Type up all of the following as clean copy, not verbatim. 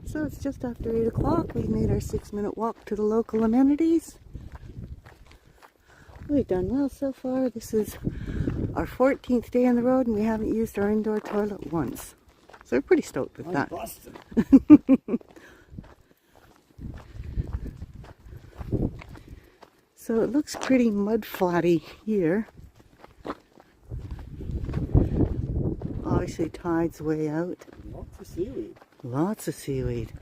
So it's just after 8 o'clock. We've made our 6-minute walk to the local amenities. We've done well so far. This is our 14th day on the road and we haven't used our indoor toilet once. So we're pretty stoked with that. So it looks pretty mud flatty here. Obviously tide's way out. Lots of seaweed. Lots of seaweed.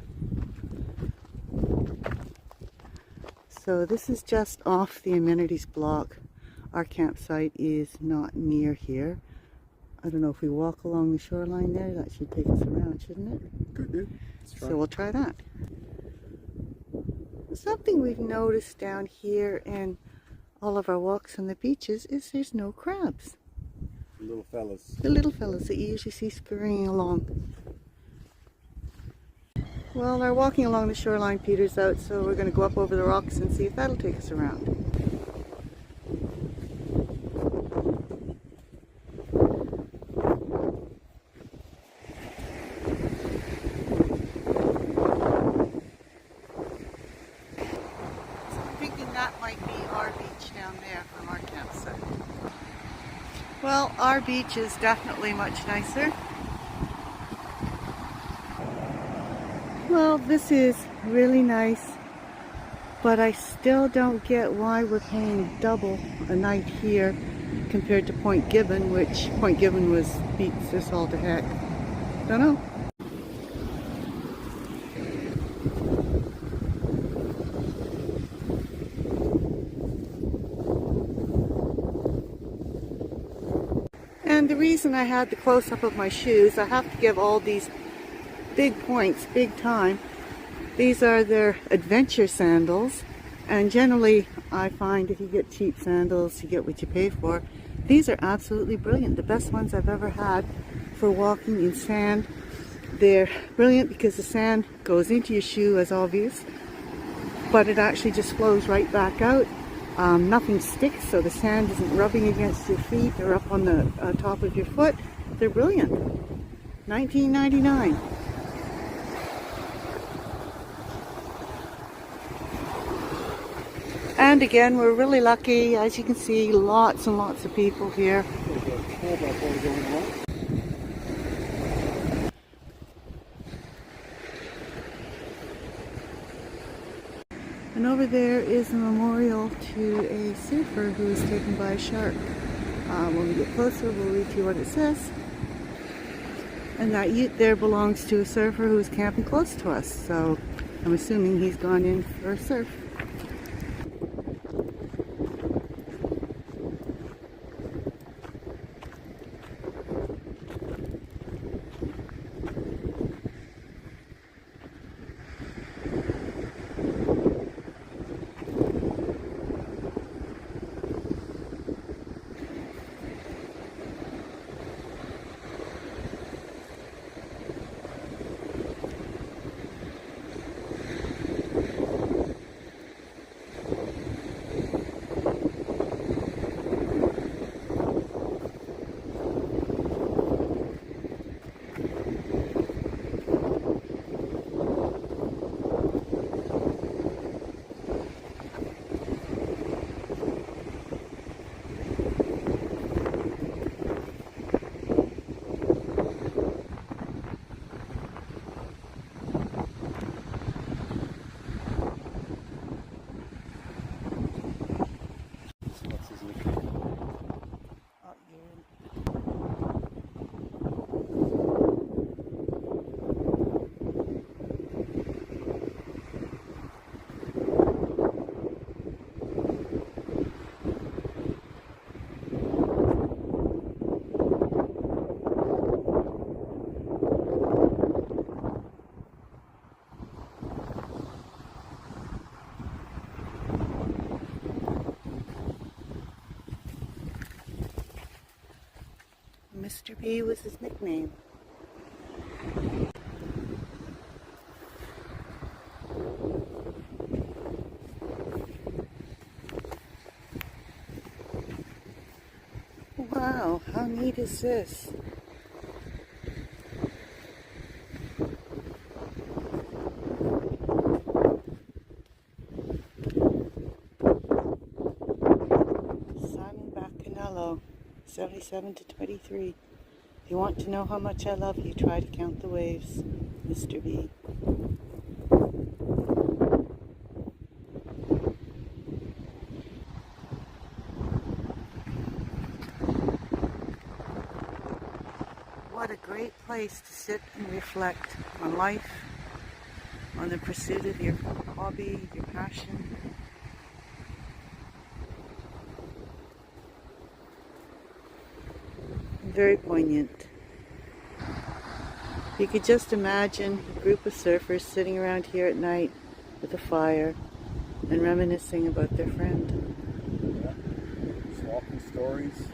So this is just off the amenities block. Our campsite is not near here. I don't know if we walk along the shoreline there, that should take us around, shouldn't it? Could do. Let's try. So we'll try that. Something we've noticed down here in all of our walks on the beaches is there's no crabs. The little fellas. The little fellas that you usually see scurrying along. Well, our walking along the shoreline peters out, so we're going to go up over the rocks and see if that'll take us around. So I'm thinking that might be our beach down there from our campsite. Well, our beach is definitely much nicer. Well, this is really nice, but I still don't get why we're paying double a night here compared to Point Gibbon, which Point Gibbon beats this all to heck. Don't know. And the reason I had the close-up of my shoes, I have to give all these big points, big time. These are their adventure sandals, and generally I find if you get cheap sandals, you get what you pay for. These are absolutely brilliant, the best ones I've ever had for walking in sand. They're brilliant because the sand goes into your shoe as obvious, but it actually just flows right back out. Nothing sticks, so the sand isn't rubbing against your feet or up on the top of your foot. They're brilliant. $19.99. And again, we're really lucky. As you can see, lots and lots of people here. And over there is a memorial to a surfer who was taken by a shark. When we get closer, we'll read you what it says. And that ute there belongs to a surfer who was camping close to us. So I'm assuming he's gone in for a surf. Mr. B was his nickname. Wow, how neat is this? 77 to 23. If you want to know how much I love you, try to count the waves, Mr. B. What a great place to sit and reflect on life, on the pursuit of your hobby, your passion. Very poignant. You could just imagine a group of surfers sitting around here at night with a fire and reminiscing about their friend. Yeah. Swapping stories.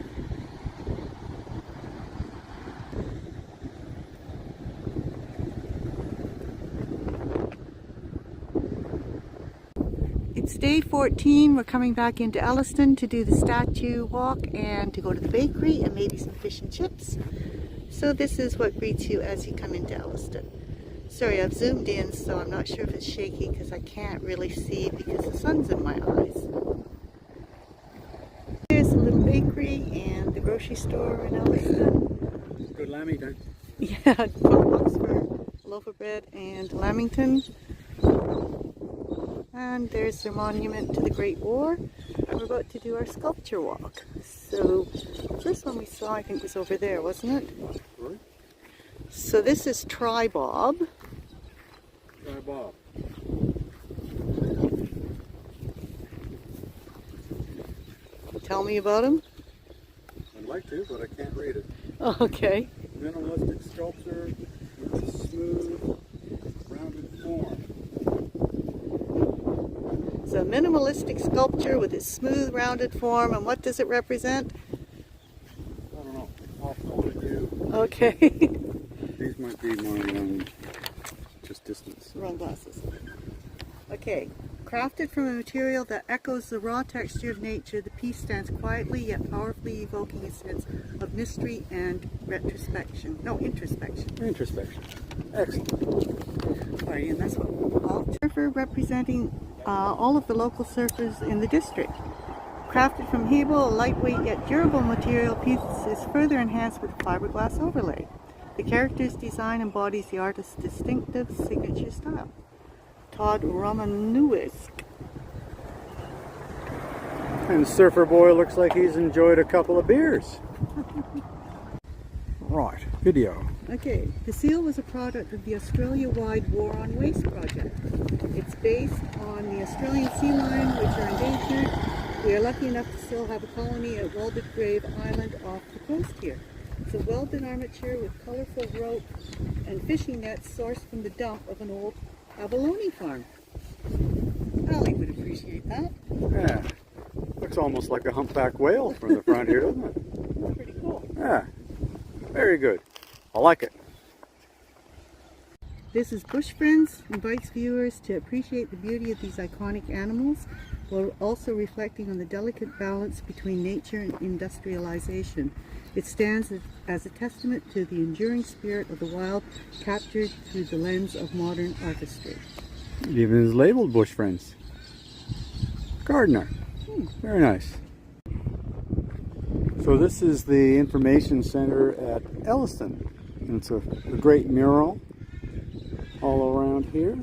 It's day 14. We're coming back into Elliston to do the statue walk and to go to the bakery and maybe some fish and chips. So this is what greets you as you come into Elliston. Sorry, I've zoomed in, so I'm not sure if it's shaky because I can't really see because the sun's in my eyes. There's a little bakery and the grocery store in Elliston. Good Lamington. Yeah, 12 bucks for a loaf of bread and Lamington. And there's the monument to the Great War. We're about to do our sculpture walk. So, first one we saw I think was over there, wasn't it? Right. So this is Tri-Bob. Bob. Tell me about him. I'd like to, but I can't read it. Oh, okay. Minimalistic sculpture with a smooth, rounded form. So minimalistic sculpture with its smooth, rounded form, and what does it represent? I don't know. Off point of view. Okay. These might be my just distance. Wrong glasses. Okay. Crafted from a material that echoes the raw texture of nature, the piece stands quietly yet powerfully evoking a sense of mystery and retrospection. No, introspection. Introspection. Excellent. Sorry, and that's what surfer representing all of the local surfers in the district. Crafted from Hebel, a lightweight yet durable material, piece is further enhanced with a fiberglass overlay. The character's design embodies the artist's distinctive signature style. Todd Romanuisk. And Surfer Boy looks like he's enjoyed a couple of beers. Right, video. Okay, the seal was a product of the Australia-wide War on Waste project. It's based on the Australian sea lion, which are endangered. We are lucky enough to still have a colony at Welded Grave Island off the coast here. It's a welded armature with colorful rope and fishing nets sourced from the dump of an old abalone farm. Ali would appreciate that. Yeah. Looks almost like a humpback whale from the front here, doesn't it? Pretty cool. Yeah. Very good. I like it. This is Bush Friends, invites viewers to appreciate the beauty of these iconic animals while also reflecting on the delicate balance between nature and industrialization. It stands as a testament to the enduring spirit of the wild captured through the lens of modern artistry. It even is labeled Bush Friends. Gardener. Very nice. So this is the information center at Elliston. And it's a great mural all around here.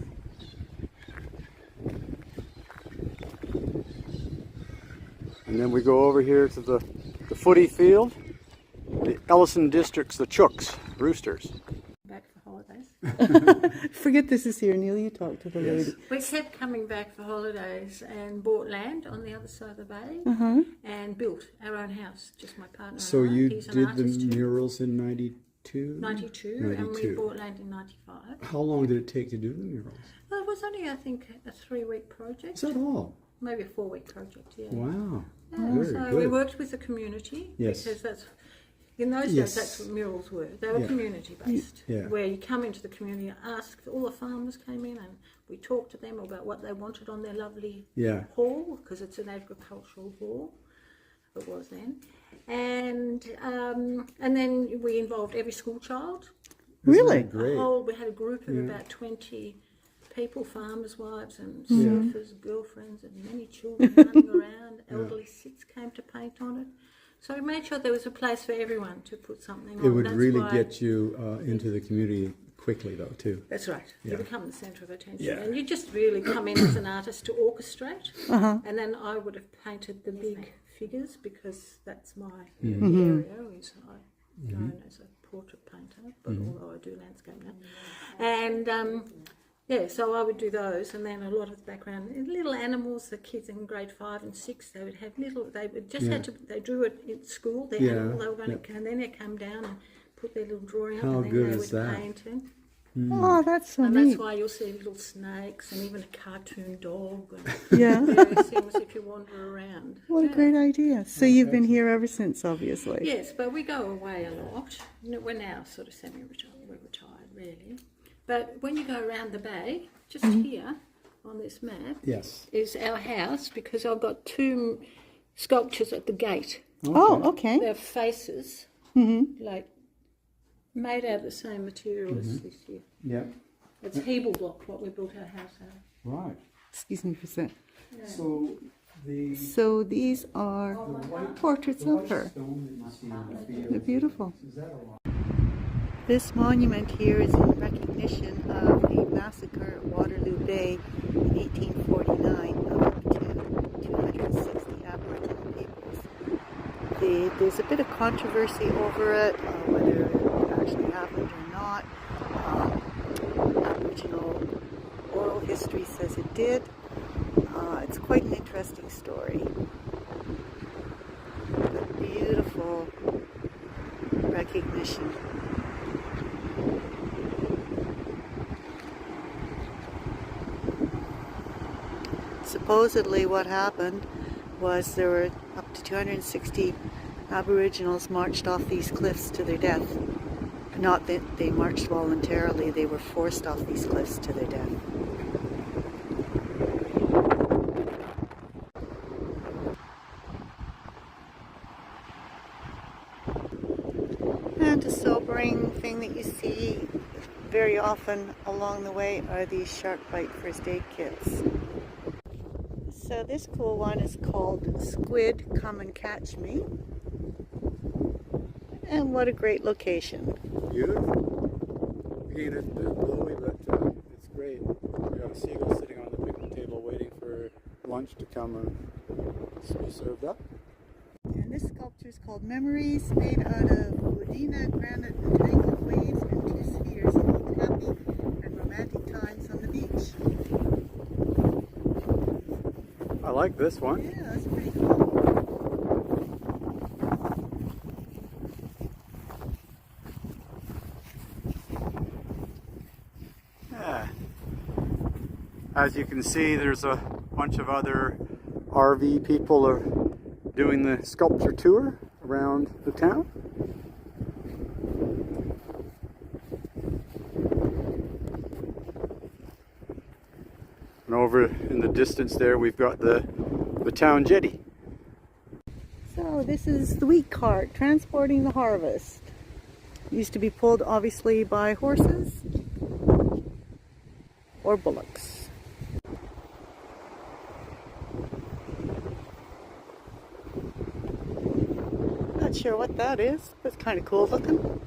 And then we go over here to the footy field. The Elliston district's the Chooks, Roosters. Back for holidays. Forget this is here, Neil, you talk to the lady. We kept coming back for holidays and bought land on the other side of the bay and built our own house, just my partner So and I. you He's an did the artist too. murals in 92? 92, and we bought land in 95. How long did it take to do the murals? Well, it was only, I think, a 3-week project. Is that all? Maybe a 4-week project, yeah. Wow. Yeah, Very so good. we worked with the community. Yes. Because that's, in those Yes. days, that's what murals were. They were Yeah. community based. Yeah. Where you come into the community and ask, all the farmers came in and we talked to them about what they wanted on their lovely Yeah. hall, because it's an agricultural hall. It was then. And then we involved every school child. Really? Great. We had a group of about 20 people, farmers' wives and Mm-hmm. surfers, girlfriends, and many children running around. Elderly Sits came to paint on it. So we made sure there was a place for everyone to put something on. It would That's really why- get you into the community quickly, though, too. That's right. Yeah. You become the centre of attention. Yeah. And you just really come in as an artist to orchestrate. And then I would have painted the big figures because that's my area. Is I'm known as a portrait painter, but although I do landscape now. And yeah, so I would do those, and then a lot of the background, little animals. The kids in grade 5 and 6, they would have little. They would just had to. They drew it in school. Their animal they were going to, and then they come down and put their little drawing up, How and then good they is would that? paint it. Oh, that's so And neat. that's why you'll see little snakes and even a cartoon dog and Yeah. various things if you wander around. What a great idea. So you've been here ever since, obviously. Yes, but we go away a lot. We're now sort of semi-retired. We're retired, really. But when you go around the bay, just here on this map, Yes. is our house, because I've got 2 sculptures at the gate. Oh, okay. They're faces, like made out of the same material as this here. Yeah. It's Hebel block, what we built our house out of. Right. Excuse me for a sec. So the So these are portraits of her. stone that you see in the field, They're beautiful. is that a lot? This monument here is in recognition of the massacre at Waterloo Bay in 1849 of up to 260 Aboriginal peoples. There's a bit of controversy over it, whether it actually happened or not. Aboriginal oral history says it did. It's quite an interesting story. But beautiful recognition. Supposedly what happened was there were up to 260 Aboriginals marched off these cliffs to their death. Not that they marched voluntarily, they were forced off these cliffs to their death. And a sobering thing that you see very often along the way are these shark bite first aid kits. So this cool one is called Squid Come and Catch Me. And what a great location. Beautiful. Again, it's a bit blowy, but it's great. We got a seagull sitting on the picnic table waiting for lunch to come and be served up. And this sculpture is called Memories, made out of Udina granite and tangled waves and 2 spheres holding happy and romantic times on the beach. I like this one. Yeah, that's pretty cool. Yeah. As you can see, there's a bunch of other RV people are doing the sculpture tour around the town. And over in the distance there, we've got the town jetty. So this is the wheat cart transporting the harvest. Used to be pulled obviously by horses or bullocks. Not sure what that is, but it's kind of cool looking.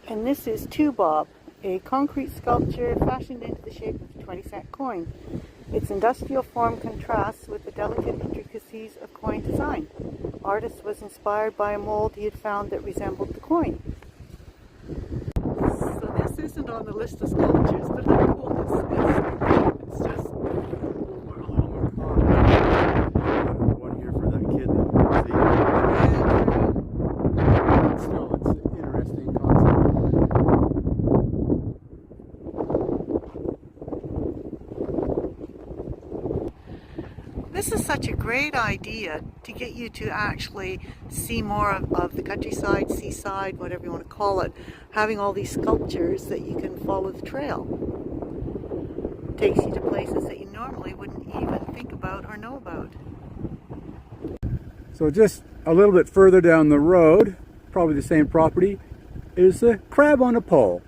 And this is Two Bob, a concrete sculpture fashioned into the shape of a 20-cent coin. Its industrial form contrasts with the delicate intricacies of coin design. Artist was inspired by a mold he had found that resembled the coin. So this isn't on the list of sculptures, but how cool is this? It's just Look a little more common. One here for that kid that see. Still, it's an interesting concept. This is such a great idea to get you to actually see more of the countryside, seaside, whatever you want to call it, having all these sculptures that you can follow the trail. Takes you to places that you normally wouldn't even think about or know about. So just a little bit further down the road, probably the same property, is the crab on a pole.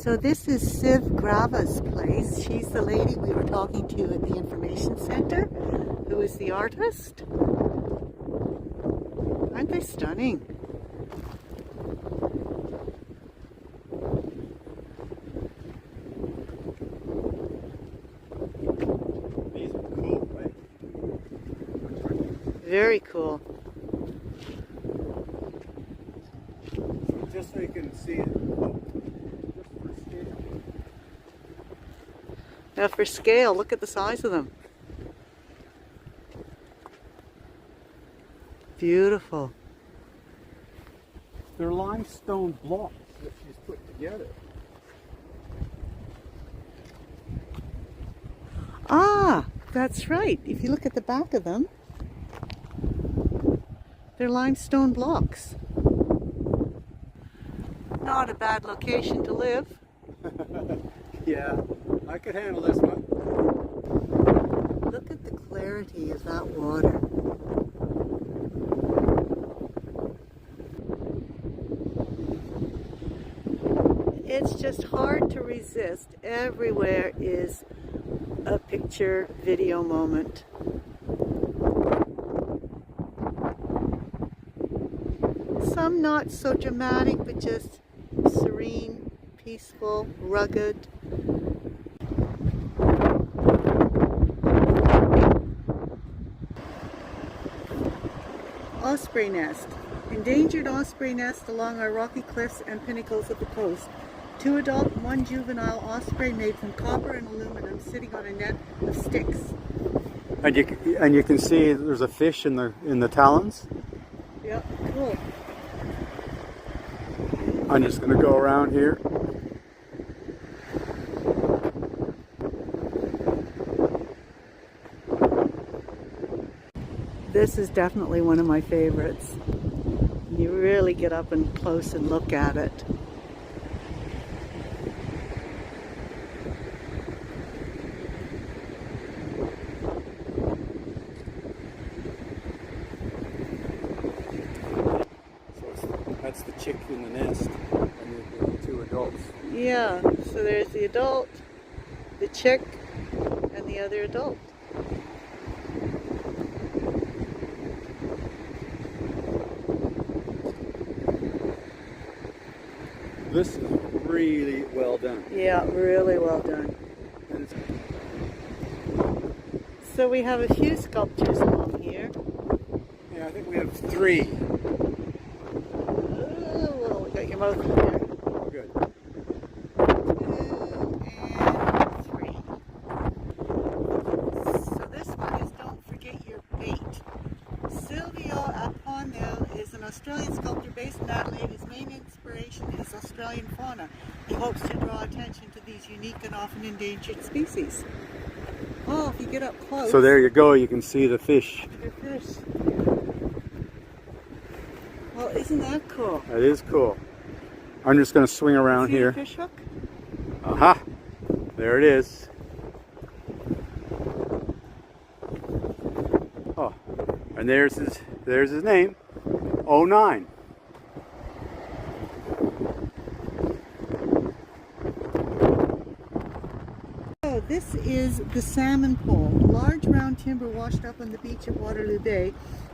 So this is Siv Grava's place. She's the lady we were talking to at the information center, who is the artist. Aren't they stunning? These are cool, right? Very cool. So just so you can see it, just for scale. Now for scale, look at the size of them. Beautiful. They're limestone blocks that she's put together. Ah, that's right. If you look at the back of them, they're limestone blocks. Not a bad location to live. Yeah, I could handle this one. Look at the clarity of that water. It's just hard to resist. Everywhere is a picture, video moment. Some not so dramatic, but just serene, peaceful, rugged. Osprey nest. Endangered osprey nest along our rocky cliffs and pinnacles of the coast. 2 adult and 1 juvenile osprey made from copper and aluminum sitting on a net of sticks. And you can see there's a fish in the talons. Yep, cool. I'm just going to go around here. This is definitely one of my favorites. You really get up and close and look at it. That's the chick in the nest, and the 2 adults. Yeah, so there's the adult, the chick, and the other adult. This is really well done. Yeah, really well done. And it's, So we have a few sculptures along here. yeah, I think we have 3. Oh, well, we got your mouth in there. Oh, good. 2 and 3. So this one is Don't Forget Your Bait. Silvio Aponel is an Australian sculptor based in Adelaide. His main inspiration is Australian fauna. He hopes to draw attention to these unique and often endangered species. Oh, if you get up close. So there you go, you can see the fish. Your fish. Well, isn't that cool? That is cool. I'm just going to swing around See here. the fish hook? Aha! There it is. Oh, and there's his name, 09. So this is the salmon pole, a large round timber washed up on the beach of Waterloo Bay,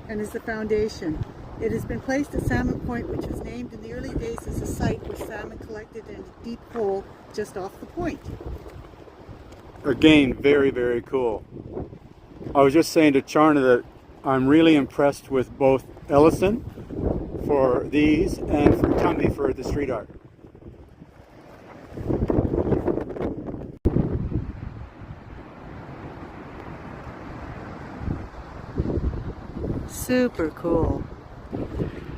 and is the foundation. It has been placed at Salmon Point, which was named in the early days as a site where salmon collected in a deep hole just off the point. Again, very, very cool. I was just saying to Charna that I'm really impressed with both Ellison for these and for Tummy for the street art. Super cool.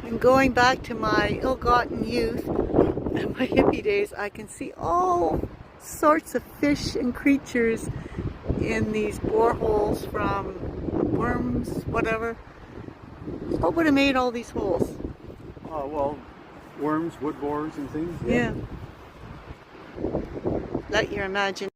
And going back to my ill-gotten youth and my hippie days, I can see all sorts of fish and creatures in these boreholes, from worms, whatever. What would have made all these holes? Oh, well, worms, wood borers and things. Yeah. Let your imagination.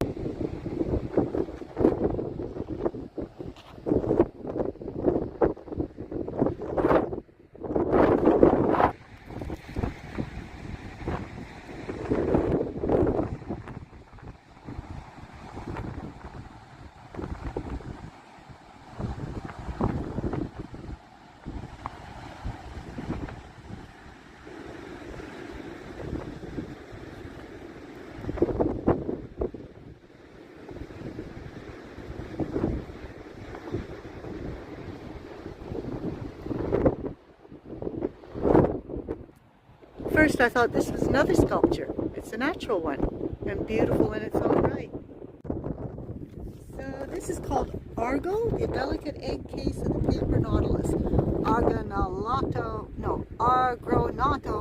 first I thought this was another sculpture. It's a natural one and beautiful in its own right. So this is called Argo, the delicate egg case of the paper nautilus. Argonato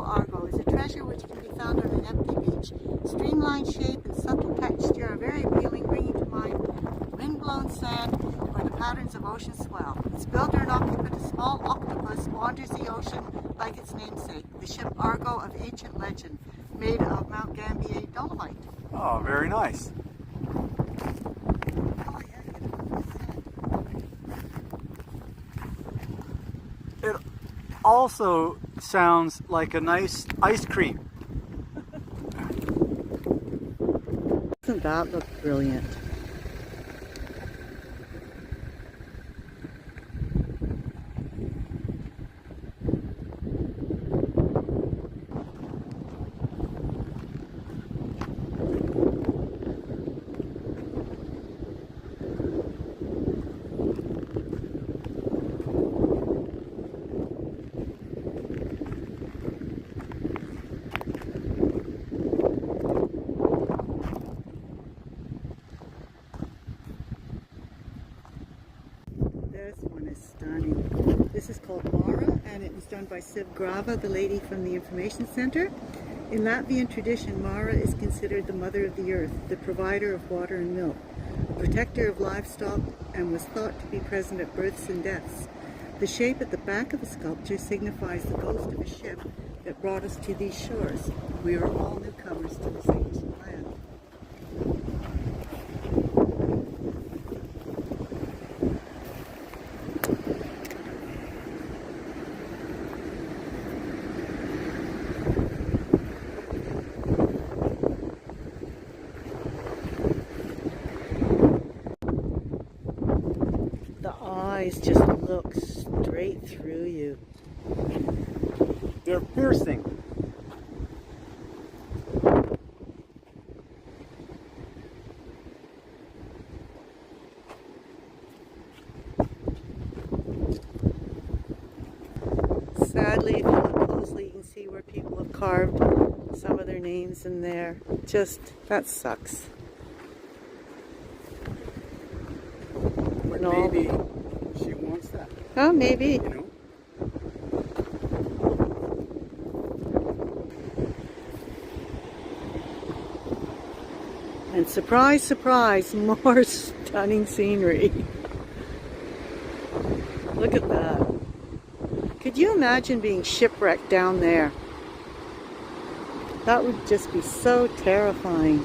Argo is a treasure which can be found on an empty beach. Streamlined shape and subtle texture are very appealing, bringing to mind wind-blown sand or the patterns of ocean swell. Its builder and occupant, a small octopus, wanders the ocean like its namesake, the ship Argo of ancient legend, made of Mount Gambier dolomite. Oh, very nice. It also sounds like a nice ice cream. Doesn't that look brilliant? This one is stunning. This is called Mara, and it was done by Siv Grava, the lady from the Information Center. In Latvian tradition, Mara is considered the mother of the earth, the provider of water and milk, a protector of livestock, and was thought to be present at births and deaths. The shape at the back of the sculpture signifies the ghost of a ship that brought us to these shores. We are all newcomers to this ancient land. The eyes just look straight through you. They're piercing. Sadly, if you look closely, you can see where people have carved some of their names in there. That sucks. But No. maybe she wants that, Oh, maybe. you know? And surprise, surprise, more stunning scenery. Look at that. Could you imagine being shipwrecked down there? That would just be so terrifying.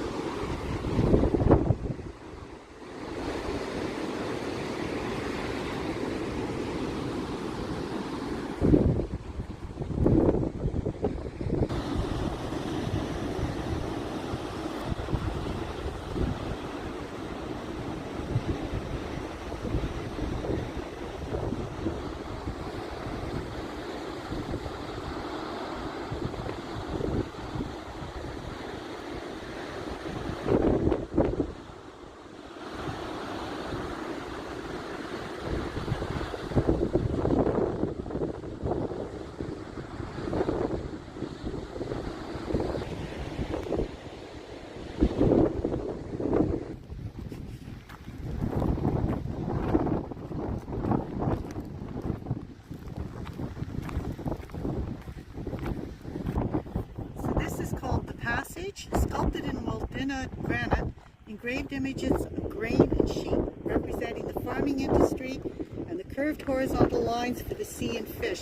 Sculpted in Moldina granite, engraved images of grain and sheep, representing the farming industry, and the curved horizontal lines for the sea and fish.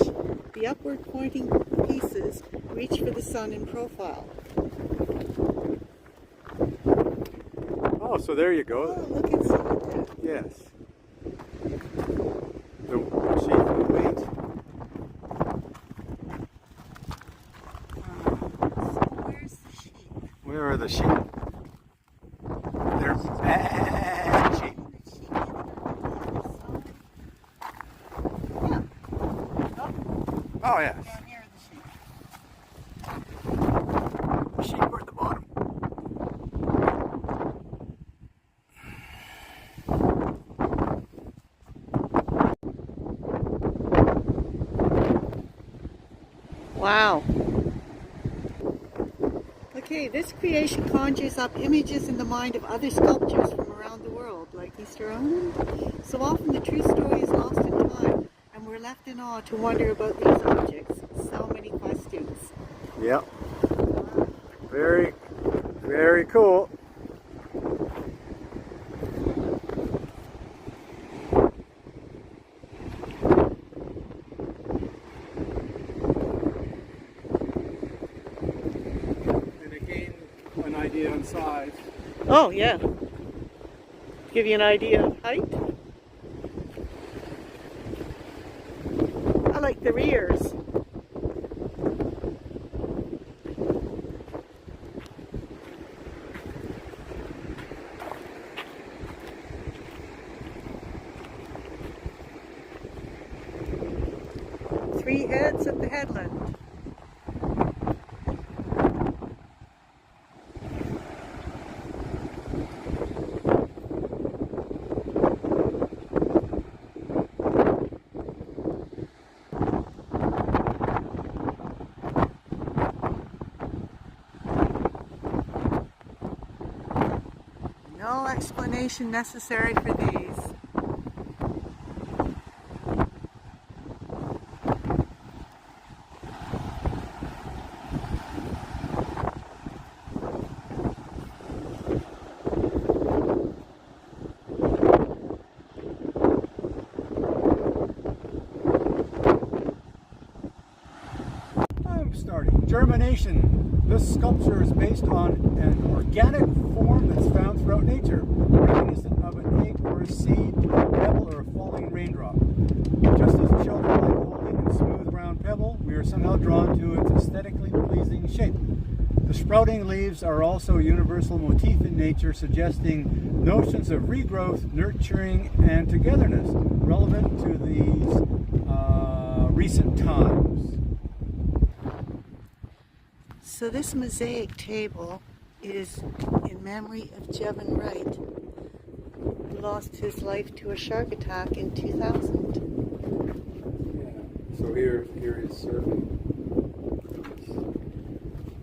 The upward pointing pieces reach for the sun in profile. Oh, so there you go. Oh, look at some of that. Yes. The sheep and wheat. So where's the sheep? Where are the sheep? They're bad sheep. Oh, yes. Down here are the sheep. The sheep are at the bottom. Wow. this creation conjures up images in the mind of other sculptors from around the world, like Easter Island. So often the true story is lost in time, and we're left in awe to wonder about these objects. So many questions. Yep. Very, very cool. And again, an idea on size. Oh, yeah. Give you an idea of height. I like the rears. Three heads at the headland. No explanation necessary for these. Starting. Germination. This sculpture is based on an organic form that's found throughout nature, reminiscent of an egg or a seed, a pebble, or a falling raindrop. Just as children like holding a smooth round pebble, we are somehow drawn to its aesthetically pleasing shape. The sprouting leaves are also a universal motif in nature, suggesting notions of regrowth, nurturing, and togetherness, relevant to these recent times. So this mosaic table is in memory of Jevon Wright, who lost his life to a shark attack in 2000. Yeah. So here is serving.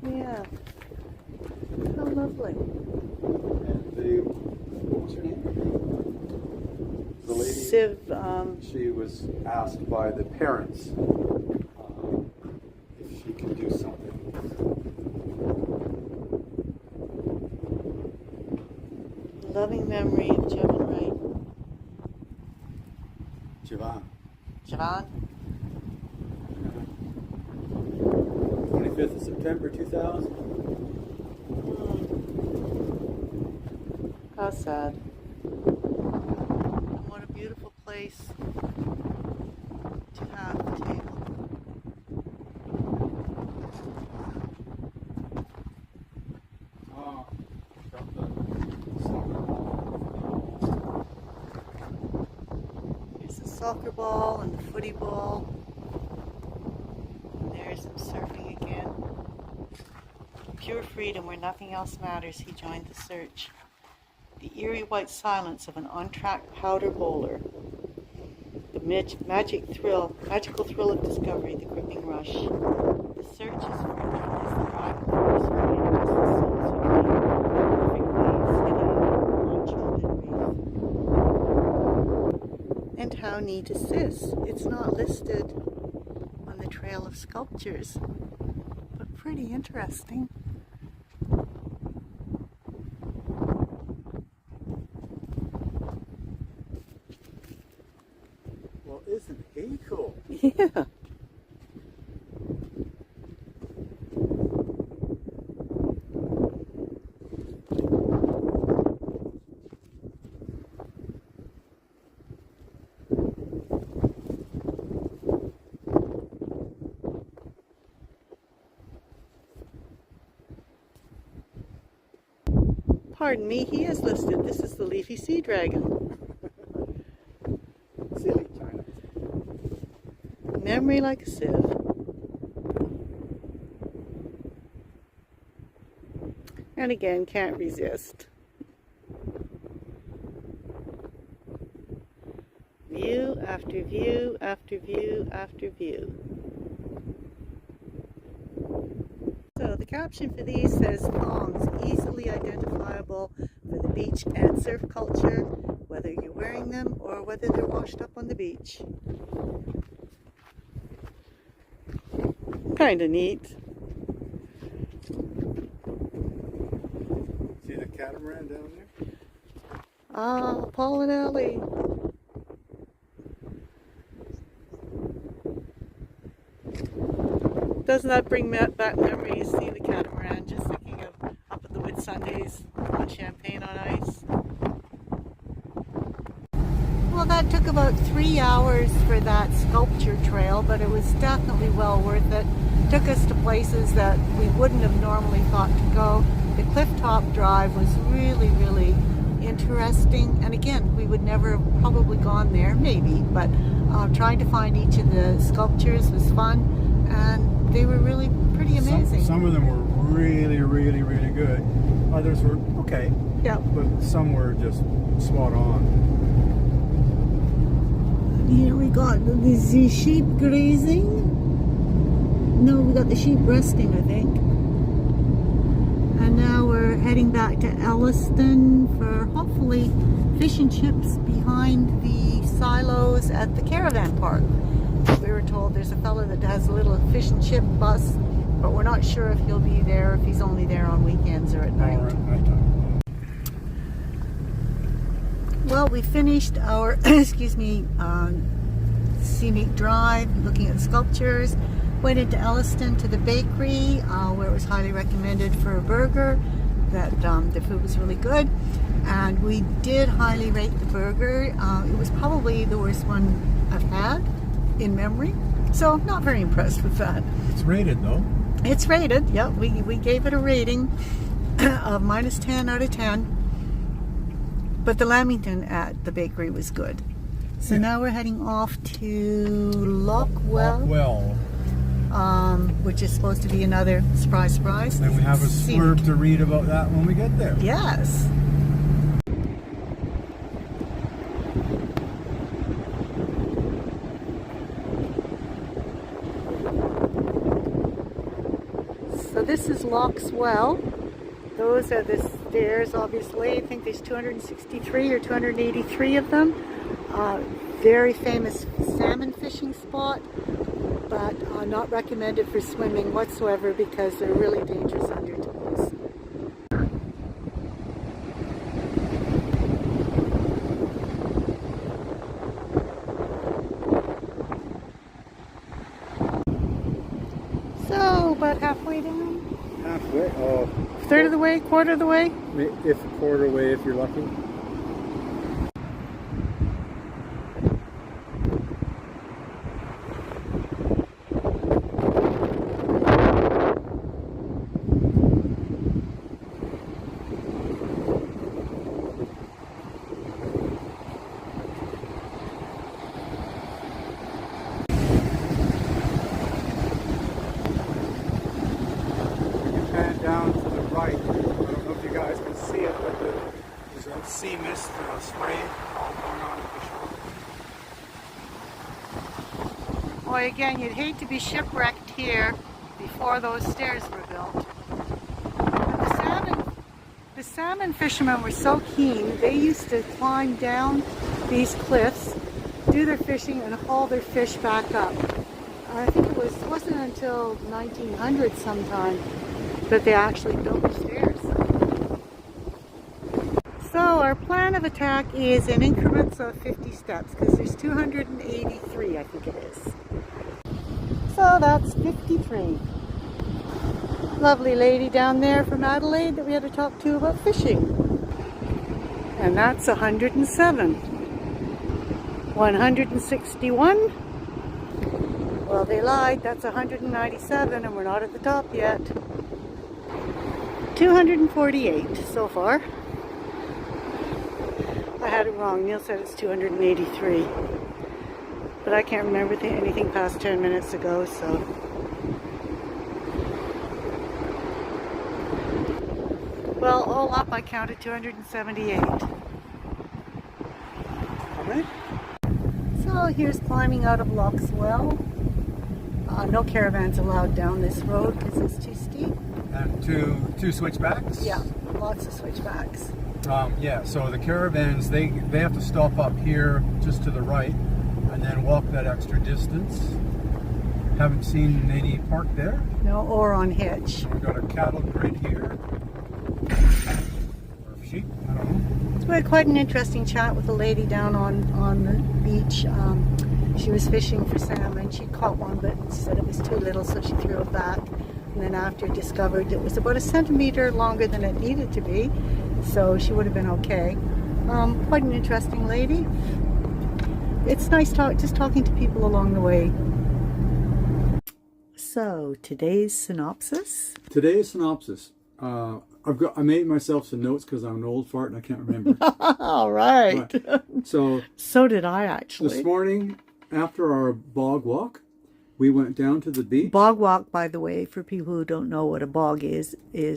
Yeah. How lovely. And what was her name? The lady. Civ. She was asked by the parents if she can do something. Loving memory of Jevon Wright. Jevon. Jevon? 25th of September 2000. How sad. And what a beautiful place to have the table. Here's the soccer ball and the footy ball. And there's him surfing again. Pure freedom where nothing else matters, he joined the search. The eerie white silence of an on-track powder bowler. The magical thrill of discovery, the gripping rush. The search is for the driving force for animals and souls who dream. Perfect waves hitting uncharted reef. And how neat is this? It's not listed on the trail of sculptures, but pretty interesting. Well, isn't he cool? Yeah. Pardon me, he is listed. This is the leafy sea dragon. Silly China. Memory like a sieve. And again, can't resist. View after view after view after view. So the caption for these says thongs, easily identifiable for the beach and surf culture, whether you're wearing them or whether they're washed up on the beach. Kind of neat. See the catamaran down there? Ah, Paul and Ellie. Doesn't that bring back memories, seeing the catamaran, just thinking of up at the Whitsundays on Champagne on ice. Well, that took about 3 hours for that sculpture trail, but it was definitely well worth it. Took us to places that we wouldn't have normally thought to go. The Clifftop Drive was really, really interesting, and again, we would never have probably gone there, maybe, but trying to find each of the sculptures was fun, and they were really pretty amazing. Some of them were really, really, really good. Others were okay. Yeah. But some were just spot on. Here we got the sheep grazing. No, we got the sheep resting, I think. And now we're heading back to Elliston for hopefully fish and chips behind the silos at the caravan park. We were told there's a fellow that has a little fish and chip bus, but we're not sure if he'll be there, if he's only there on weekends or at night. Well, we finished our, excuse me, scenic drive, looking at sculptures. Went into Elliston to the bakery, where it was highly recommended for a burger. That the food was really good, and we did highly rate the burger. It was probably the worst one I've had in memory, so not very impressed with that. It's rated though. It's rated, yeah. We gave it a rating of -10 out of 10. But the lamington at the bakery was good. So now we're heading off to Lockwell, which is supposed to be another surprise. And we have a swerve to read about that when we get there. Yes. So this is Lockswell. Those are the stairs, obviously. I think there's 263 or 283 of them. Very famous salmon fishing spot, but not recommended for swimming whatsoever because they're really dangerous undertows. So, about halfway down? Halfway? Oh. Third of the way? Quarter of the way? If a quarter way, if you're lucky. Down to the right. I don't know if you guys can see it, but there's a sea mist spray going on at the shore. Boy, again, you'd hate to be shipwrecked here before those stairs were built. The salmon fishermen were so keen, they used to climb down these cliffs, do their fishing, and haul their fish back up. I think it wasn't until 1900 sometime that they actually built the stairs. So our plan of attack is in increments of 50 steps, because there's 283, I think it is. So that's 53. Lovely lady down there from Adelaide that we had to talk to about fishing. And that's 107. 161. Well, they lied. That's 197, and we're not at the top yet. 248 so far. I had it wrong. Neil said it's 283. But I can't remember anything past 10 minutes ago, so. Well, all up I counted 278. Alright. So here's climbing out of Lockswell. No caravans allowed down this road because it's too steep. And two switchbacks? Yeah, lots of switchbacks. Yeah, so the caravans, they have to stop up here just to the right and then walk that extra distance. Haven't seen any park there. No, or on hitch. We've got a cattle grid here. Or sheep, I don't know. So we had quite an interesting chat with a lady down on the beach. She was fishing for salmon. She caught one, but said it was too little, so she threw it back. And then after discovered it was about 1 centimeter longer than it needed to be, so she would have been okay. Quite an interesting lady. It's nice just talking to people along the way. So today's synopsis. I made myself some notes because I'm an old fart and I can't remember. All right. So did I actually. This morning, after our bog walk, we went down to the beach. Bog walk, by the way, for people who don't know what a bog is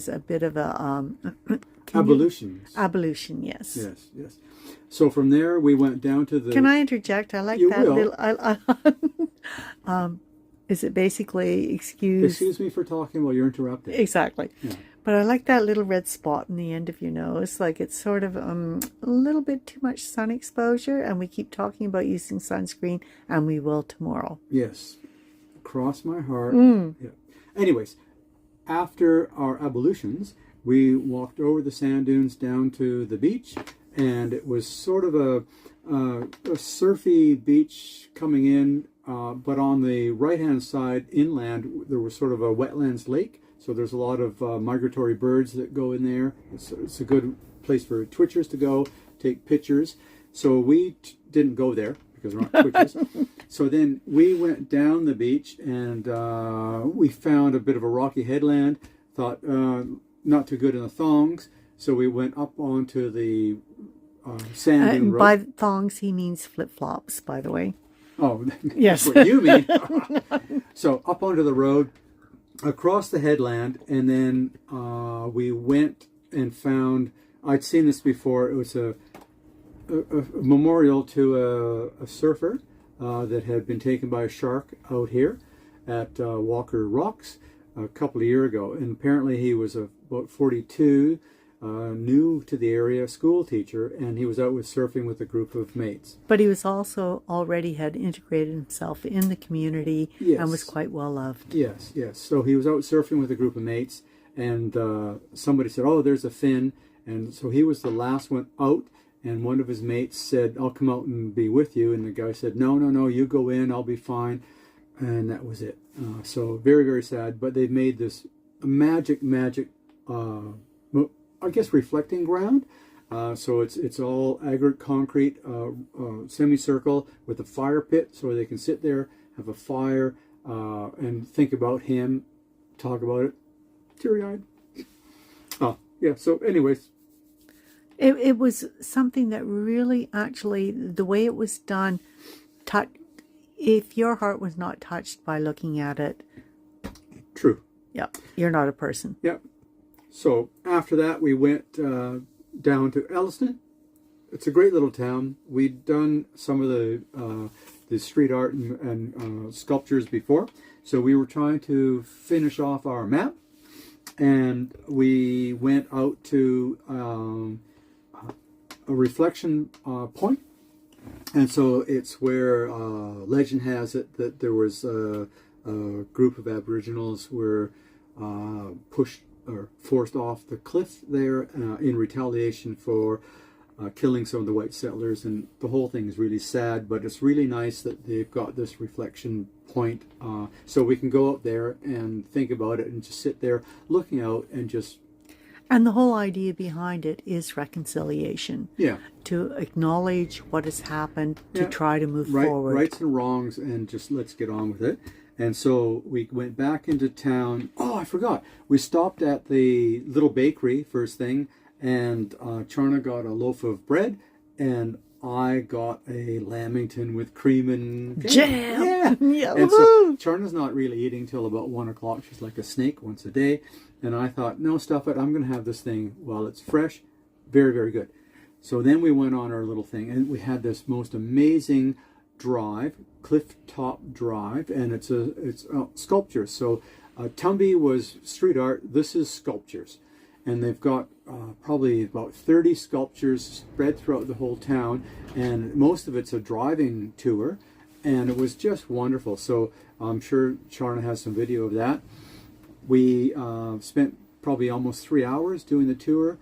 a bit of a Ablutions. Ablution, yes. Yes. So from there, we went down to the... Can I interject? I like You that will. little... is it basically Excuse me for talking while you're interrupting. Exactly. Yeah. But I like that little red spot in the end of your nose. Like it's sort of a little bit too much sun exposure, and we keep talking about using sunscreen, and we will tomorrow. Yes. Cross my heart. Yeah. Anyways, after our ablutions, we walked over the sand dunes down to the beach, and it was sort of a surfy beach coming in, but on the right-hand side inland, there was sort of a wetlands lake. So there's a lot of migratory birds that go in there. It's a good place for twitchers to go, take pictures. So we didn't go there because we're not twitchers. So then we went down the beach and we found a bit of a rocky headland. Thought not too good in the thongs. So we went up onto the sand dune road. By thongs, he means flip-flops, by the way. Oh, yes. That's what you mean. So up onto the road, across the headland, and then we went and found, I'd seen this before, it was a memorial to a surfer that had been taken by a shark out here at Walker Rocks a couple of years ago. And apparently he was about 42, new to the area, school teacher, and he was out with surfing with a group of mates. But he was also already had integrated himself in the community and was quite well loved. Yes. So he was out surfing with a group of mates, and somebody said, "Oh, there's a fin," and so he was the last one out. And one of his mates said, "I'll come out and be with you." And the guy said, No, you go in, I'll be fine. And that was it. So very, very sad. But they've made this magic, I guess, reflecting ground. So it's all aggregate concrete, semicircle with a fire pit, so they can sit there, have a fire, and think about him, talk about it. Teary-eyed. Yeah. So anyways. It was something that really, actually, the way it was done, if your heart was not touched by looking at it. True. Yeah, you're not a person. Yeah. So after that, we went down to Elliston. It's a great little town. We'd done some of the street art and sculptures before. So we were trying to finish off our map. And we went out to a reflection point. And so it's where legend has it that there was a group of Aboriginals were pushed or forced off the cliff there in retaliation for killing some of the white settlers, and the whole thing is really sad, but it's really nice that they've got this reflection point so we can go out there and think about it and just sit there looking out and just... And the whole idea behind it is reconciliation. Yeah. To acknowledge what has happened, to try to move forward. Rights and wrongs, and just let's get on with it. And so we went back into town. Oh, I forgot. We stopped at the little bakery first thing, and Charna got a loaf of bread, and I got a lamington with cream and jam. Yeah. And so Charna's not really eating till about 1 o'clock. She's like a snake, once a day. And I thought, no, stuff it. I'm going to have this thing while it's fresh. Very, very good. So then we went on our little thing, and we had this most amazing drive, cliff top drive, and it's sculpture. So Tumby was street art. This is sculptures. And they've got probably about 30 sculptures spread throughout the whole town. And most of it's a driving tour. And it was just wonderful. So I'm sure Charna has some video of that. We spent probably almost 3 hours doing the tour.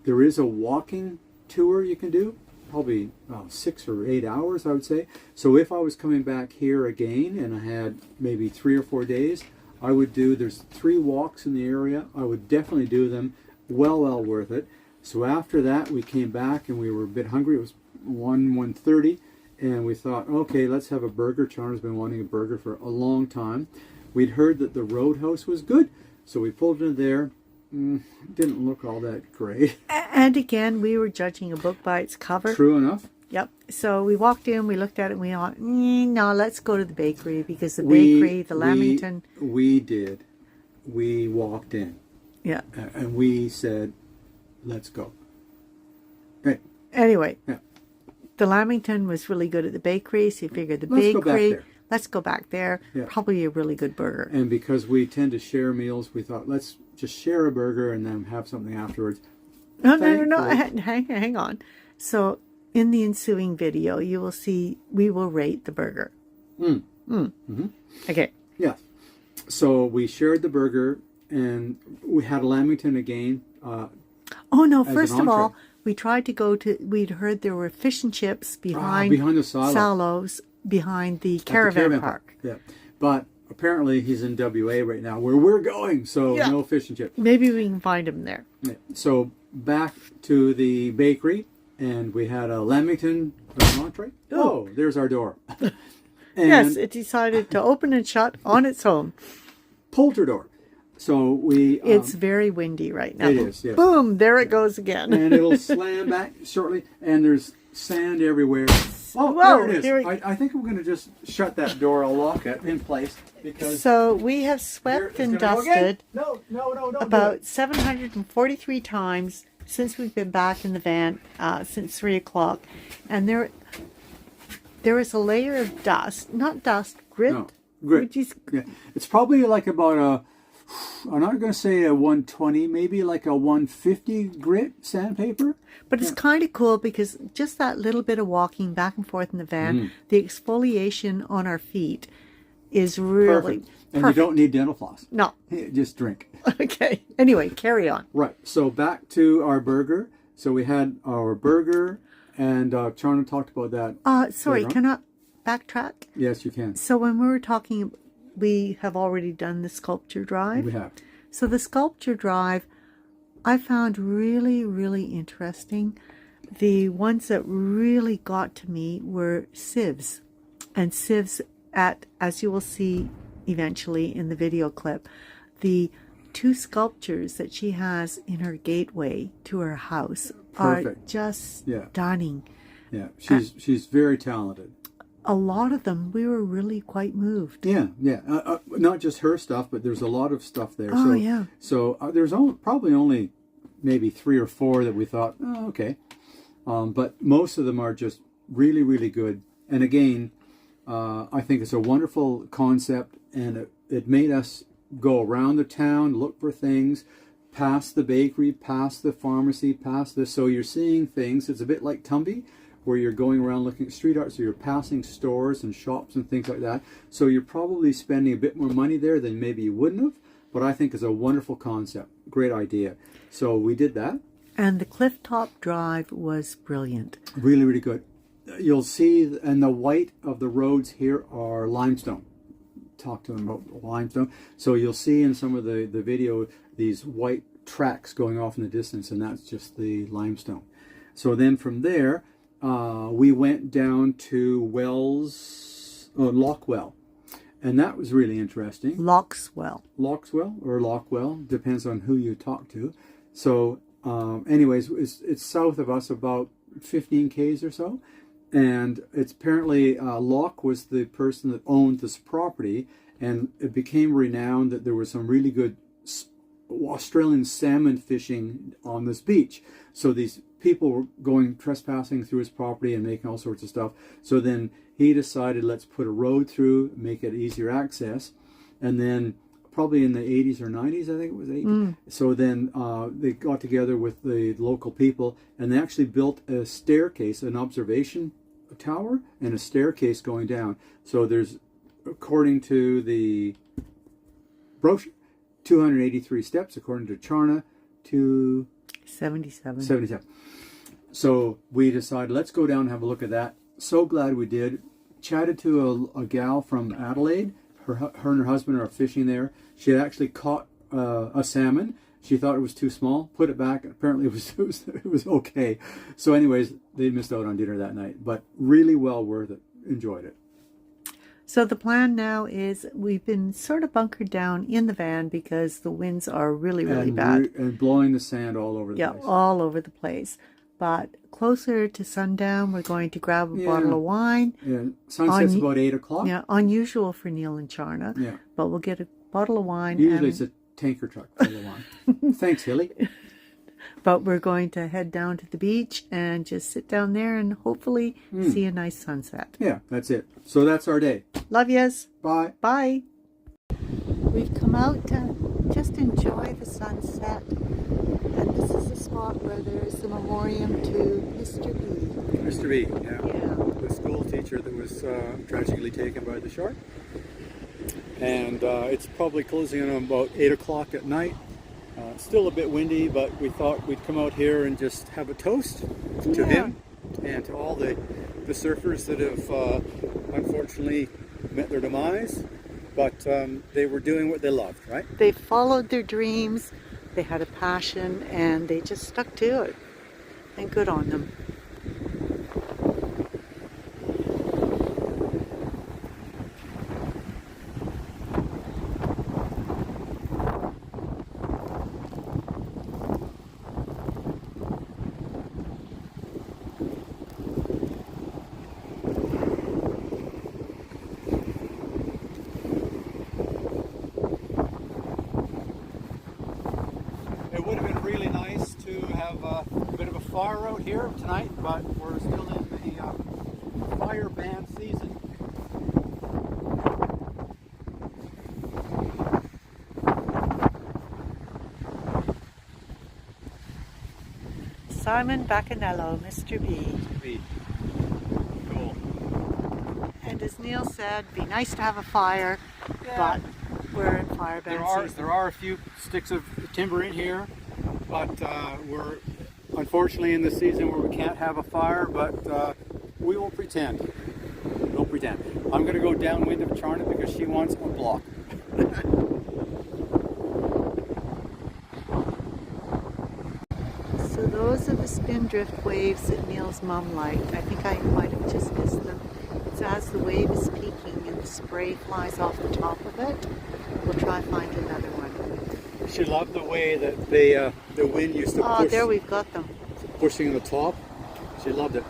There is a walking tour you can do, probably 6 or 8 hours, I would say. So if I was coming back here again and I had maybe 3 or 4 days, I would do, there's 3 walks in the area. I would definitely do them. Well worth it. So after that, we came back and we were a bit hungry. It was 1:30, and we thought, okay, let's have a burger. Charna's been wanting a burger for a long time. We'd heard that the Roadhouse was good, so we pulled in there. Didn't look all that great. And again, we were judging a book by its cover. True enough. Yep. So we walked in, we looked at it, and we thought, no, let's go to the bakery, because the bakery, the Lamington. We did. We walked in. Yeah. And we said, let's go. Right. Anyway. Yeah. The Lamington was really good at the bakery, so you figured the Let's go back bakery, there. let's go back there. Yeah. Probably a really good burger. And because we tend to share meals, we thought, let's just share a burger and then have something afterwards. No. Hang on. So in the ensuing video, you will see, we will rate the burger. Mm-hmm. Okay. Yeah. So we shared the burger, and we had a Lamington again. Oh no! As First an of all, entree. we tried to go to. We'd heard there were fish and chips behind the silo. silos behind the At the caravan park. Yeah. But apparently he's in WA right now, where we're going. So Yeah. no fish and chips. Maybe we can find him there. Yeah. So back to the bakery, and we had a Lamington entree. Oh, there's our door. And Yes, it decided to open and shut on its own. Poulter door. So we... It's very windy right now. It is, yes. Boom, there it goes again. And it'll slam back shortly, and there's sand everywhere. Oh, Whoa, there it here is. we- I think we're going to just shut that door. I'll lock it in place, because... So we have here swept it's and gonna go again. dusted No, don't do about it. 743 times since we've been back in the van, since 3 o'clock. And there is a layer of dust, not dust, grit. No, grit. Which is, Yeah. It's probably like about a... I'm not going to say a 120, maybe like a 150 grit sandpaper. but it's kind of cool because just that little bit of walking back and forth in the van, the exfoliation on our feet is really Perfect. And you don't need dental floss. No. Just drink. Okay. Anyway, carry on. Right. So back to our burger. So we had our burger, and Charna talked about that. Sorry, later on. can I backtrack? Yes, you can. So when we were talking, we have already done the sculpture drive. We have. So the sculpture drive, I found really, really interesting. The ones that really got to me were sieves. And sieves at, as you will see eventually in the video clip, the 2 sculptures that she has in her gateway to her house are Perfect. just Yeah. stunning. Yeah. She's very talented. A lot of them, we were really quite moved. Yeah. Not just her stuff, but there's a lot of stuff there. Oh, so, yeah. So there's probably only maybe 3 or 4 that we thought, oh, okay. But most of them are just really, really good. And again, I think it's a wonderful concept, and it made us go around the town, look for things, past the bakery, past the pharmacy, past this. So you're seeing things. It's a bit like Tumby, where you're going around looking at street art. So you're passing stores and shops and things like that. So you're probably spending a bit more money there than maybe you wouldn't have. But I think it's a wonderful concept. Great idea. So we did that. And the clifftop drive was brilliant. Really, really good. You'll see, and the white of the roads here are limestone. Talk to them about limestone. So you'll see in some of the video these white tracks going off in the distance, and that's just the limestone. So then from there, we went down to Lockwell, and that was really interesting. Loxwell. Loxwell or Lockwell, depends on who you talk to. So anyways, it's south of us about 15 k's or so. And it's apparently Locke was the person that owned this property, and it became renowned that there was some really good Australian salmon fishing on this beach. So these people were going trespassing through his property and making all sorts of stuff. So then he decided, let's put a road through, make it easier access. And then probably in the 80s or 90s, I think it was 80s. So then they got together with the local people, and they actually built a staircase, an observation tower, and a staircase going down. So there's, according to the brochure, 283 steps, according to Charna, to 77. So we decided, let's go down and have a look at that. So glad we did. Chatted to a gal from Adelaide. Her and her husband are fishing there. She had actually caught a salmon. She thought it was too small, put it back, and apparently it was okay. So anyways, they missed out on dinner that night, but really well worth it. Enjoyed it. So the plan now is we've been sort of bunkered down in the van because the winds are really, really bad. And blowing the sand all over the place. Yeah, all over the place. But closer to sundown, we're going to grab a bottle of wine. Yeah, sunset's about 8 o'clock. Yeah, unusual for Neil and Charna. Yeah. But we'll get a bottle of wine. Usually it's a tanker truck full of wine. Thanks, Hilly. But we're going to head down to the beach and just sit down there and hopefully see a nice sunset. Yeah, that's it. So that's our day. Love yous. Bye. Bye. We've come out to just enjoy the sunset. And this is the spot where there's the memoriam to Mr. B. Mr. B, yeah. Yeah. The school teacher that was tragically taken by the shark. And it's probably closing in on about 8 o'clock at night. Still a bit windy, but we thought we'd come out here and just have a toast to him and to all the surfers that have unfortunately met their demise. But they were doing what they loved, right? They followed their dreams, they had a passion, and they just stuck to it. And good on them. It would have been really nice to have a bit of a fire out here tonight, but we're still in the fire ban season. Simon Baccanello, Mr. B. Cool. And as Neil said, be nice to have a fire, but we're in fire ban season. There are a few sticks of timber in here, but we're unfortunately in the season where we can't have a fire, but we will pretend. We'll pretend. I'm going to go downwind of Charna because she wants a block. So those are the spindrift waves that Neil's mum liked. I think I might have just missed them. It's as the wave is peaking and the spray flies off the top of it. We'll try find another one. She loved the way that the wind used to push. Oh, there we've got them. Pushing the top. She loved it.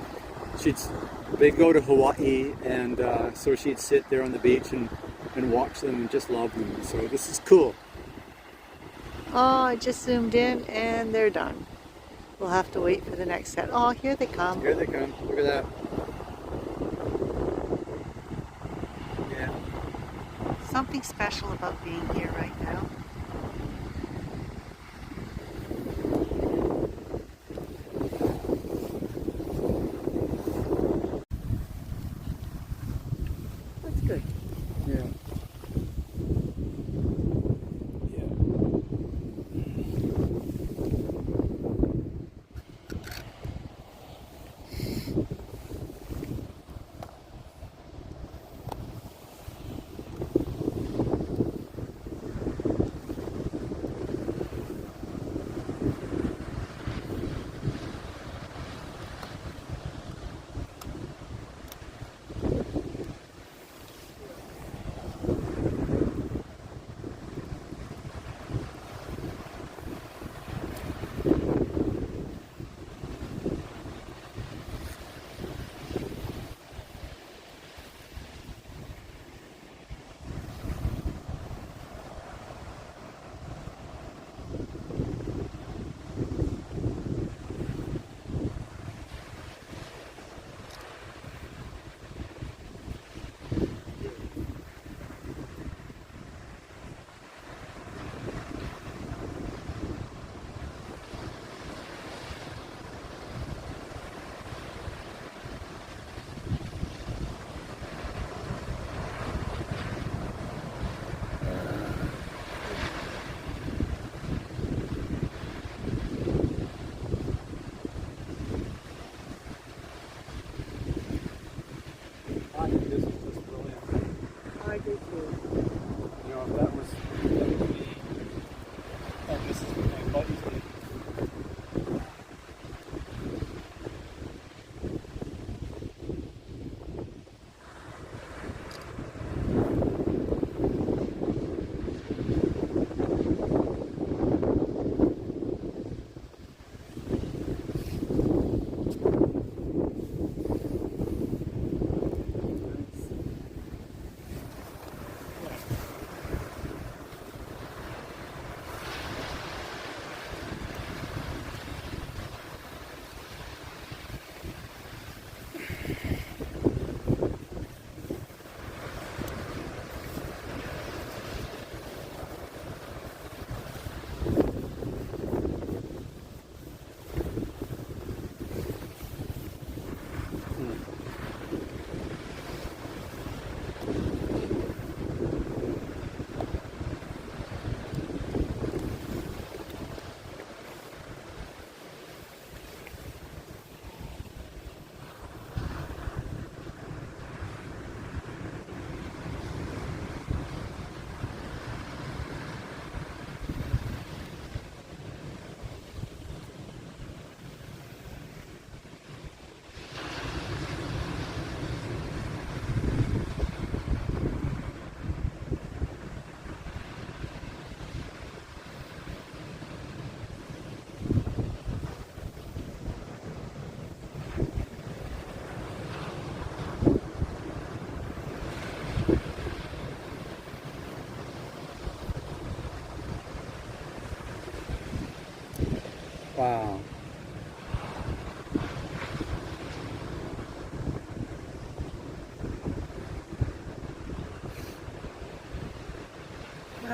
They'd go to Hawaii, and so she'd sit there on the beach and watch them and just love them. So this is cool. Oh, I just zoomed in and they're done. We'll have to wait for the next set. Oh, here they come. Here they come. Look at that. Yeah. Something special about being here right now. That's good. Yeah. Yeah.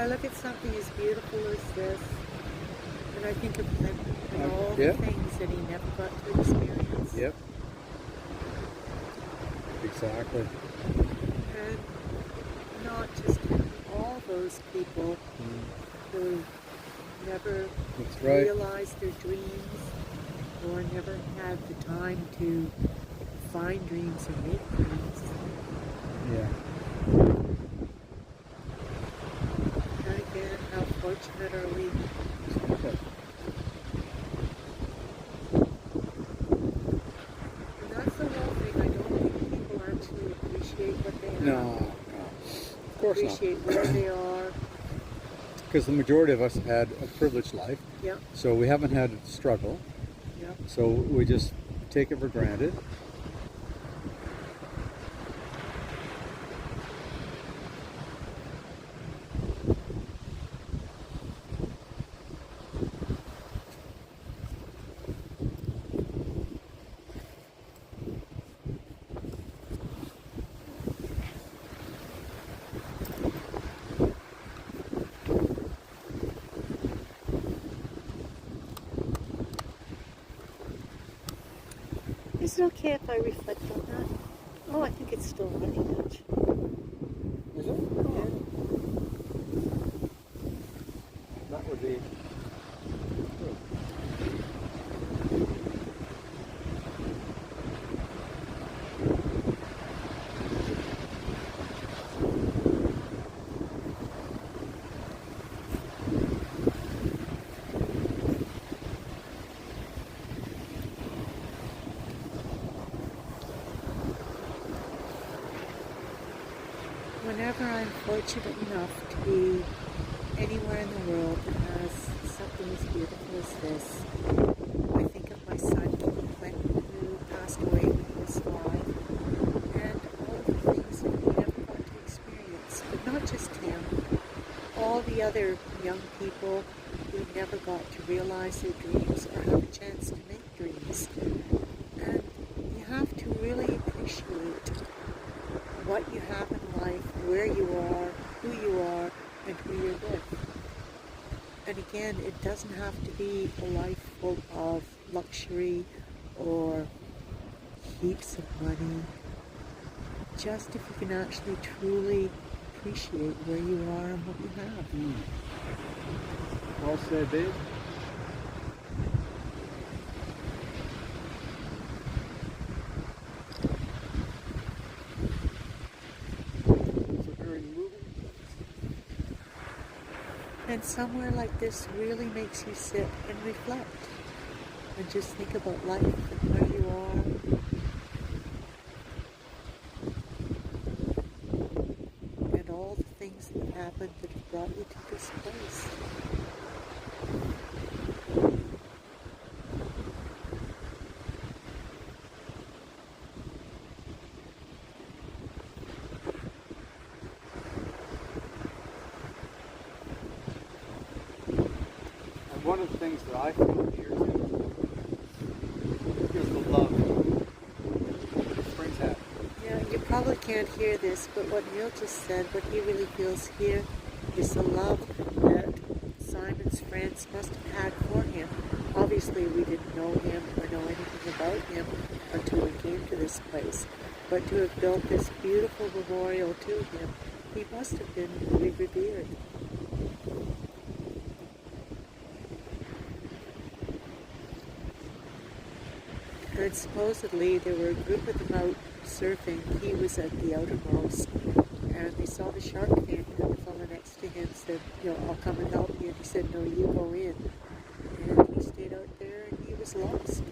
I look at something as beautiful as this, and I think of him and all the yeah. things that he never got to experience. Yep. Exactly. And not just him, all those people who never That's right. realized their dreams or never had the time to find dreams or make dreams. Yeah. And again, how fortunate are we? And that's the whole thing. I don't think people actually appreciate what they have. No. Of course not. Appreciate where they are. Because the majority of us have had a privileged life, Yep, so we haven't had to struggle. yep. So we just take it for granted. Is it okay if I reflect on that? Oh, I think it's still running, Dutch. Is it? Yeah. That would be. Whenever I'm fortunate enough to be anywhere in the world that has something as beautiful as this, I think of my son, Clinton, who passed away when he was 5, and all the things that he never got to experience. But not just him, all the other young people who never got to realize their dreams or have a chance to make dreams. And you have to really appreciate what you have in life, where you are, who you are, and who you're with. And again, it doesn't have to be a life full of luxury or heaps of money. Just if you can actually truly appreciate where you are and what you have. Well said, Dave. And somewhere like this really makes you sit and reflect and just think about life and where you are and all the things that have happened that have brought you to this place. One of the things that I feel here too is the love that friends have. Yeah, you probably can't hear this, but what Neil just said, what he really feels here is the love that Simon's friends must have had for him. Obviously, we didn't know him or know anything about him until we came to this place. But to have built this beautiful memorial to him, he must have been really revered. And supposedly there were a group of them out surfing. He was at the outermost, and they saw the shark fin, and the fellow next to him said, I'll come and help you. And he said, no, you go in. And he stayed out there, and he was lost.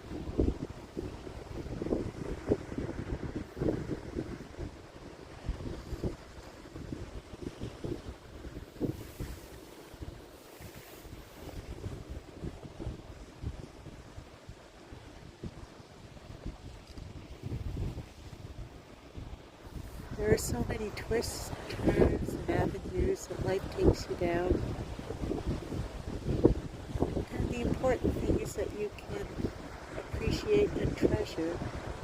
There are so many twists, turns, and avenues that life takes you down. And the important thing is that you can appreciate and treasure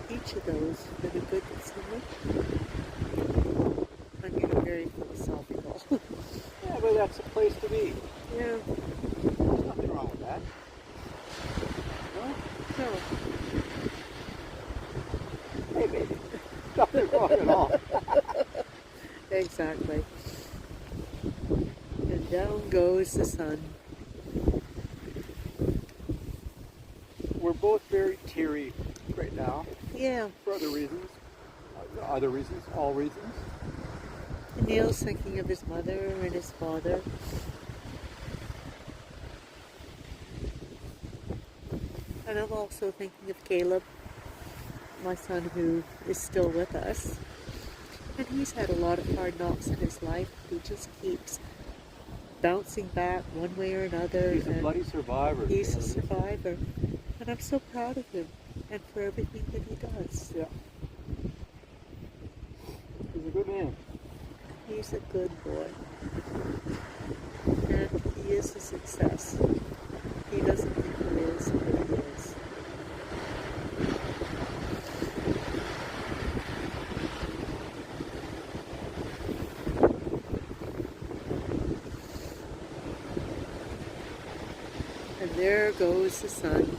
each of those for the good that's in them. I'm getting very philosophical. Yeah, but that's the place to be. Yeah. There's nothing wrong with that. No? No. Hey, baby. Nothing wrong at all. Exactly. And down goes the sun. We're both very teary right now Yeah. for other reasons. Other reasons, all reasons. And Neil's thinking of his mother and his father. And I'm also thinking of Caleb, my son, who is still with us. And he's had a lot of hard knocks in his life. He just keeps bouncing back one way or another. He's a and bloody survivor. he's a survivor. And I'm so proud of him and for everything that he does. Yeah. He's a good man. He's a good boy. And he is a success. He doesn't think he is, but he is. And there goes the sun.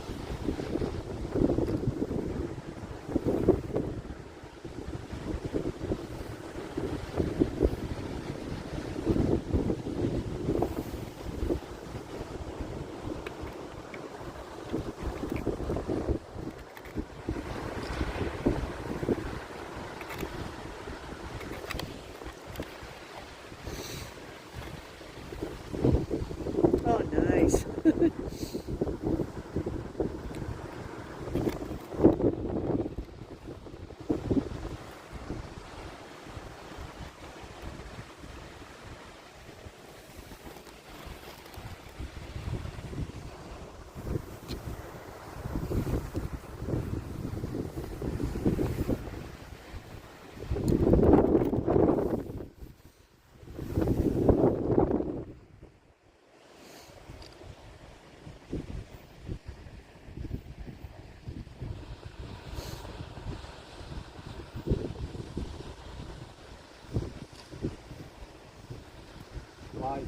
Oh, nice. Wow,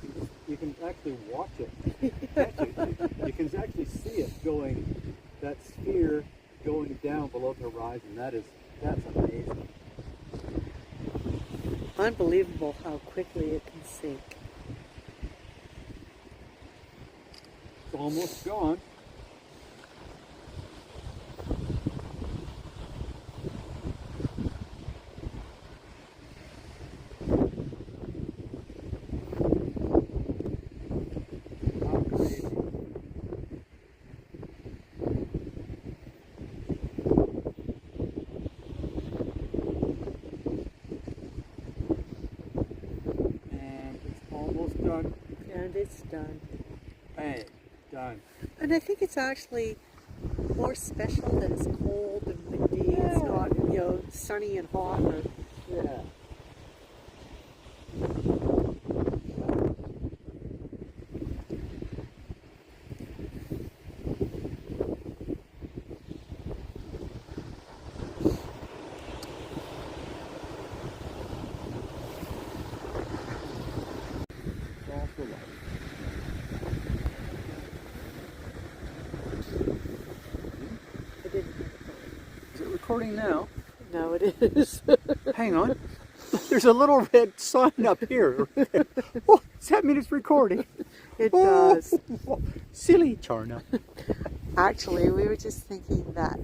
you can actually watch it. You can actually see it going, that sphere going down below the horizon. That's amazing. Unbelievable how quickly it can sink. It's almost gone. How crazy. And it's almost done. And it's done. Bang, done. And I think it's actually more special that it's cold and windy. It's not, sunny and hot. Or, Yeah. It's all for life. I didn't. Is it recording now? No, it is. Hang on. There's a little red sign up here. Oh, does that mean it's recording? It Oh, does. silly Charna. Actually, we were just thinking that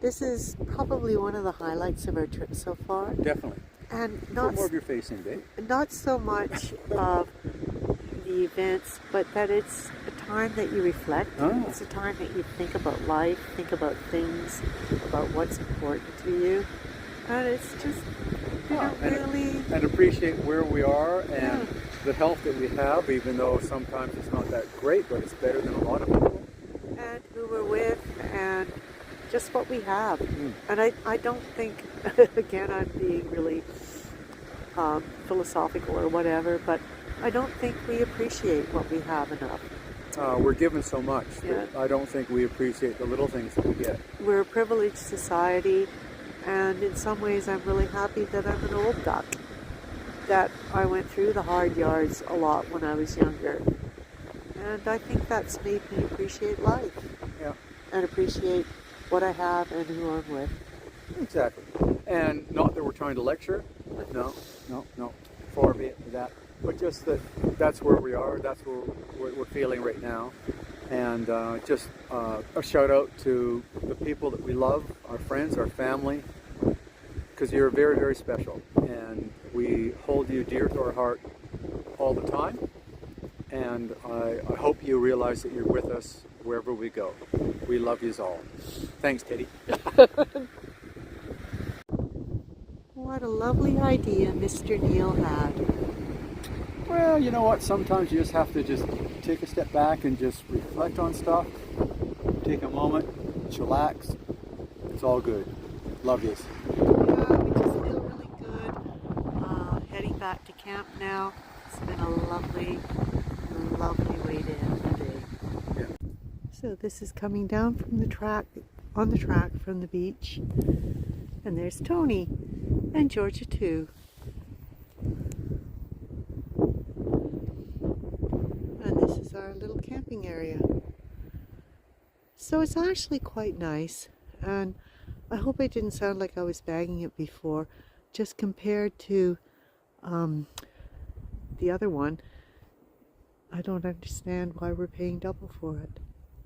this is probably one of the highlights of our trip so far. Definitely. And Put not more of your face in, babe. not so much of the events, but that it's a time that you reflect. Oh. It's a time that you think about life, think about things, about what's important to you. And it's just, really... And appreciate where we are and the health that we have, even though sometimes it's not that great, but it's better than a lot of people. And who we're with, and just what we have. Mm. And I don't think, again, I'm being really philosophical or whatever, but I don't think we appreciate what we have enough. We're given so much that Yeah. I don't think we appreciate the little things that we get. We're a privileged society, and in some ways I'm really happy that I'm an old duck. that I went through the hard yards a lot when I was younger. And I think that's made me appreciate life. Yeah. And appreciate what I have and who I'm with. Exactly. And not that we're trying to lecture. No. Far be it for that. But just that that's where we are. That's what we're feeling right now. And just a shout out to the people that we love, our friends, our family, because you're very, very special. And we hold you dear to our heart all the time. And I hope you realize that you're with us wherever we go. We love yous all. Thanks, Teddy. What a lovely idea Mr. Neil had. Well, you know what? Sometimes you just have to just take a step back and just reflect on stuff. Take a moment, chillax. It's all good. Love yous. Yeah, we just feel really good. Heading back to camp now. It's been a lovely way to end the day. Yeah. So this is coming down from the track, on the track from the beach. And there's Tony and Georgia too. And this is our little camping area. So it's actually quite nice. And I hope I didn't sound like I was bagging it before. Just compared to the other one, I don't understand why we're paying double for it.